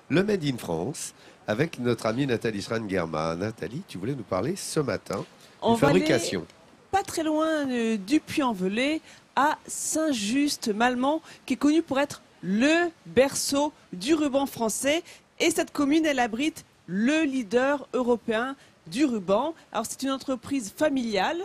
le Made in France avec notre amie Nathalie Schran-Germain. Nathalie, tu voulais nous parler ce matin En de fabrication. Pas très loin du Puy-en-Velay, à Saint-Just-Malmont, qui est connu pour être le berceau du ruban français. Et cette commune, elle abrite le leader européen du ruban. Alors c'est une entreprise familiale,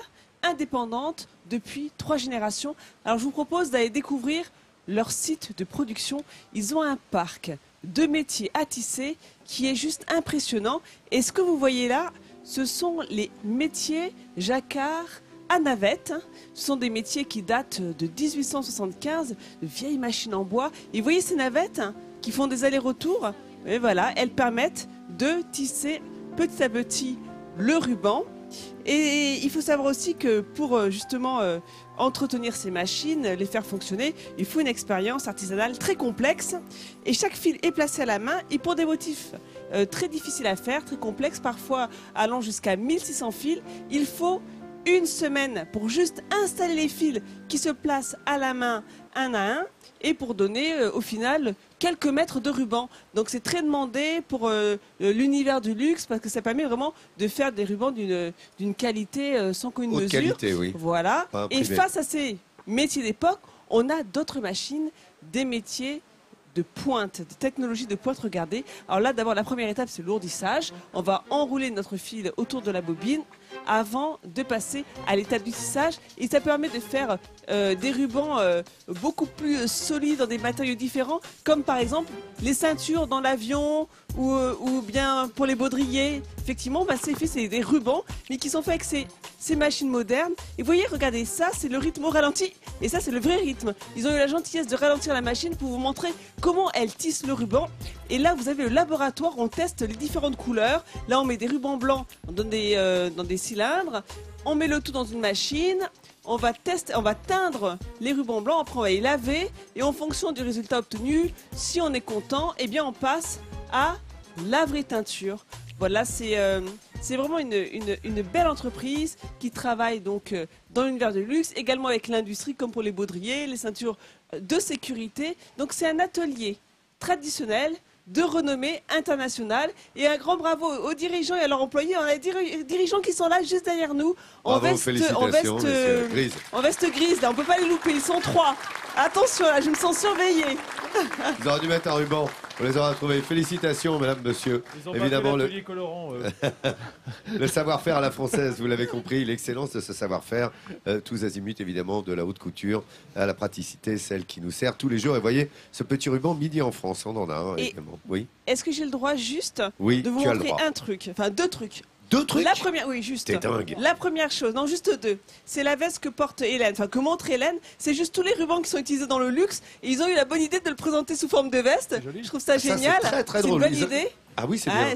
indépendante, depuis 3 générations. Alors je vous propose d'aller découvrir leur site de production. Ils ont un parc de métiers à tisser qui est juste impressionnant. Et ce que vous voyez là, ce sont les métiers jacquard à navette. Ce sont des métiers qui datent de 1875, de vieilles machines en bois. Et vous voyez ces navettes qui font des allers-retours? Et voilà, elles permettent de tisser petit à petit le ruban. Et il faut savoir aussi que pour justement entretenir ces machines, les faire fonctionner, il faut une expérience artisanale très complexe. Et chaque fil est placé à la main et pour des motifs très difficiles à faire, très complexes, parfois allant jusqu'à 1600 fils, il faut 1 semaine pour juste installer les fils qui se placent à la main un à un et pour donner au final quelques mètres de ruban. Donc c'est très demandé pour l'univers du luxe parce que ça permet vraiment de faire des rubans d'une qualité sans commune mesure. Qualité, oui. Voilà. Et face à ces métiers d'époque, on a d'autres machines, des métiers de pointe, des technologies de pointe. Regardez. Alors là, d'abord, la première étape, c'est l'ourdissage. On va enrouler notre fil autour de la bobine avant de passer à l'étape du tissage. Et ça permet de faire des rubans beaucoup plus solides dans des matériaux différents, comme par exemple les ceintures dans l'avion ou bien pour les baudriers. Effectivement, c'est des rubans, mais qui sont faits avec ces machines modernes. Et vous voyez, regardez, ça, c'est le rythme au ralenti. Et ça, c'est le vrai rythme. Ils ont eu la gentillesse de ralentir la machine pour vous montrer comment elle tisse le ruban. Et là, vous avez le laboratoire, on teste les différentes couleurs. Là, on met des rubans blancs dans des cylindres. On met le tout dans une machine. On va teindre les rubans blancs. Après, on va les laver. Et en fonction du résultat obtenu, si on est content, eh bien, on passe à la vraie teinture. Voilà, c'est vraiment une belle entreprise qui travaille donc dans l'univers du luxe, également avec l'industrie comme pour les baudriers, les ceintures de sécurité. Donc c'est un atelier traditionnel de renommée internationale. Et un grand bravo aux dirigeants et à leurs employés. On a des dirigeants qui sont là juste derrière nous en veste grise. Là, on ne peut pas les louper, ils sont 3. Attention, là, je me sens surveillée. Ils auraient dû mettre un ruban. On les aura trouvés. Félicitations, madame, monsieur. Ils ont évidemment, pas fait colorant. le savoir-faire à la française, vous l'avez compris, l'excellence de ce savoir-faire, tous azimuts, évidemment, de la haute couture à la praticité, celle qui nous sert tous les jours. Et voyez, ce petit ruban midi en France, on en a un, évidemment. Oui. Est-ce que j'ai le droit juste de vous montrer un truc, enfin 2 trucs? 2 trucs? La première, oui, juste. T'es dingue. La première chose, non, juste 2. C'est la veste que porte Hélène, enfin que montre Hélène. C'est juste tous les rubans qui sont utilisés dans le luxe. Et ils ont eu la bonne idée de le présenter sous forme de veste. Je trouve ça génial. C'est très, très drôle. C'est une bonne idée. Ah oui, c'est bien.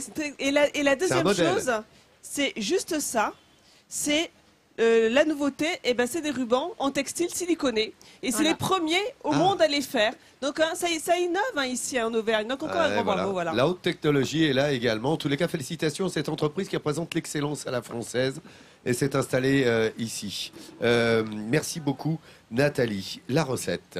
Et la deuxième chose, c'est juste ça. C'est la nouveauté, c'est des rubans en textile siliconé. Et c'est les premiers au monde à les faire. Donc ça innove ici en Auvergne. Donc encore un grand bravo. Voilà. La haute technologie est là également. En tous les cas, félicitations à cette entreprise qui représente l'excellence à la française et s'est installée ici. Merci beaucoup Nathalie. La recette.